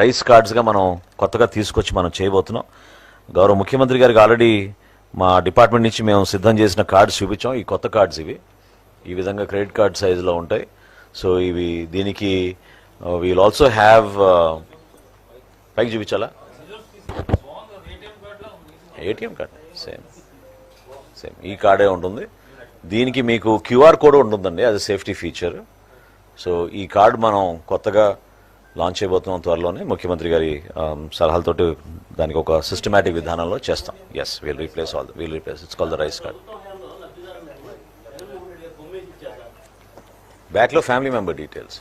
Rice కార్డ్స్గా మనం కొత్తగా తీసుకొచ్చి మనం చేయబోతున్నాం. గౌరవ ముఖ్యమంత్రి గారికి ఆల్రెడీ మా డిపార్ట్మెంట్ నుంచి మేము సిద్ధం చేసిన కార్డ్స్ చూపించాం. ఈ కొత్త కార్డ్స్ ఇవి ఈ విధంగా క్రెడిట్ కార్డ్ సైజులో ఉంటాయి. సో ఇవి దీనికి వీల్ ఆల్సో హ్యావ్ పైకి చూపించాలా ఏటీఎం కార్డ్ సేమ్ ఈ కార్డే ఉంటుంది. దీనికి మీకు క్యూఆర్ కోడ్ ఉంటుందండి, అది సేఫ్టీ ఫీచర్. సో ఈ కార్డ్ మనం కొత్తగా లాంచ్ చేయబోతున్నాం త్వరలోనే. ముఖ్యమంత్రి గారి సలహాలతోటి దానికి ఒక సిస్టమేటిక్ విధానంలో చేస్తాం. Yes we'll replace it's called the rice card. బ్యాక్లో family member details,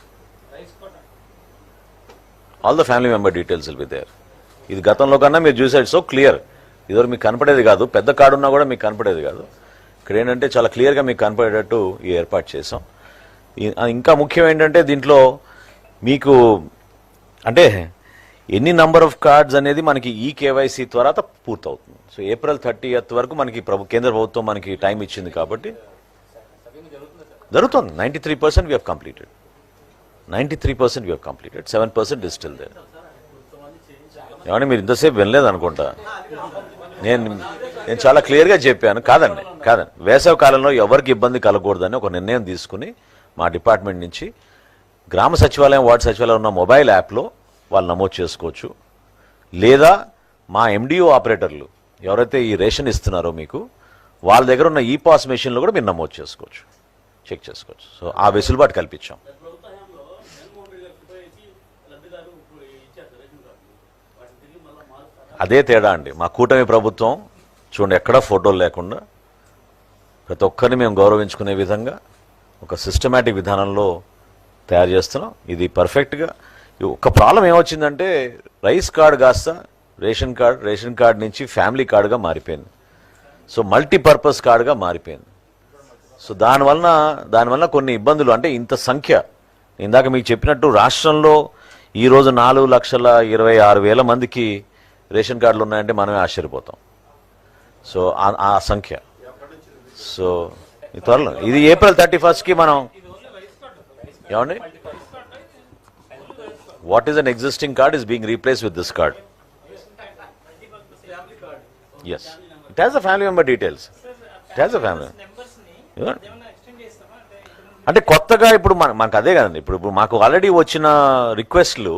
all the family member details will be there. ఇది గతంలో కన్నా మీరు చూసారు సో క్లియర్. ఇదివరకు మీకు కనపడేది కాదు, పెద్ద కార్డు ఉన్నా కూడా మీకు కనపడేది కాదు. ఇక్కడ ఏంటంటే చాలా క్లియర్గా మీకు కనపడేటట్టు ఈ ఏర్పాటు చేసాం. ఇంకా ముఖ్యం ఏంటంటే దీంట్లో మీకు అంటే ఎన్ని నంబర్ ఆఫ్ కార్డ్స్ అనేది మనకి ఈ కేవైసీ తర్వాత పూర్తవుతుంది. సో April 30th వరకు మనకి కేంద్ర ప్రభుత్వం మనకి టైం ఇచ్చింది కాబట్టి జరుగుతుంది. 93% we have completed. 93% we have completed. 7% is still there. ఏమంటే మీరు ఇంతసేపు వినలేదు అనుకుంటా. నేను చాలా క్లియర్గా చెప్పాను. కాదండి వేసవి కాలంలో ఎవరికి ఇబ్బంది కలగకూడదని ఒక నిర్ణయం తీసుకుని మా డిపార్ట్మెంట్ నుంచి గ్రామ సచివాలయం వార్డు సచివాలయం ఉన్న మొబైల్ యాప్లో వాళ్ళు నమోదు చేసుకోవచ్చు. లేదా మా MDO ఆపరేటర్లు ఎవరైతే ఈ రేషన్ ఇస్తున్నారో మీకు వాళ్ళ దగ్గర ఉన్న ఈపాస్ మెషిన్లో కూడా మీరు నమోదు చేసుకోవచ్చు, చెక్ చేసుకోవచ్చు. సో ఆ వెసులుబాటు కల్పించాం. అదే తేడా అండి. మా కూటమి ప్రభుత్వం చూడండి ఎక్కడా ఫోటోలు లేకుండా ప్రతి ఒక్కరిని మేము గౌరవించుకునే విధంగా ఒక సిస్టమేటిక్ విధానంలో తయారు చేస్తున్నాం. ఇది పర్ఫెక్ట్గా. ఒక ప్రాబ్లం ఏమొచ్చిందంటే రైస్ కార్డ్ కాస్త రేషన్ కార్డ్ నుంచి ఫ్యామిలీ కార్డుగా మారిపోయింది. సో మల్టీపర్పస్ కార్డుగా మారిపోయింది. సో దానివల్ల కొన్ని ఇబ్బందులు, అంటే ఇంత సంఖ్య ఇందాక మీకు చెప్పినట్టు రాష్ట్రంలో ఈరోజు 4,26,000 మందికి రేషన్ కార్డులు ఉన్నాయంటే మనమే ఆశ్చర్యపోతాం. సో ఆ సంఖ్య. సో త్వరలో ఇది April 31st మనం ఏమండి what is an existing card is being replace with this card. Yes it has a family member details. It has a family అంటే కొత్తగా ఇప్పుడు మనకు అదే కదండి. ఇప్పుడు మాకు ఆల్రెడీ వచ్చిన రిక్వెస్ట్లు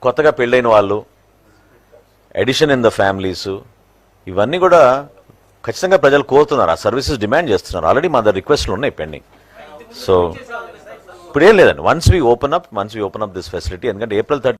కొత్తగా పెళ్ళైన వాళ్ళు, ఎడిషన్ ఇన్ ద ఫ్యామిలీస్, ఇవన్నీ కూడా ఖచ్చితంగా ప్రజలు కోరుతున్నారు. ఆ సర్వీసెస్ డిమాండ్ చేస్తున్నారు. ఆల్రెడీ మా దగ్గర రిక్వెస్ట్లు ఉన్నాయి పెండింగ్. సో ఇప్పుడు ఏం లేదండి. Once we open up this facility, ఎందుకంటే April 30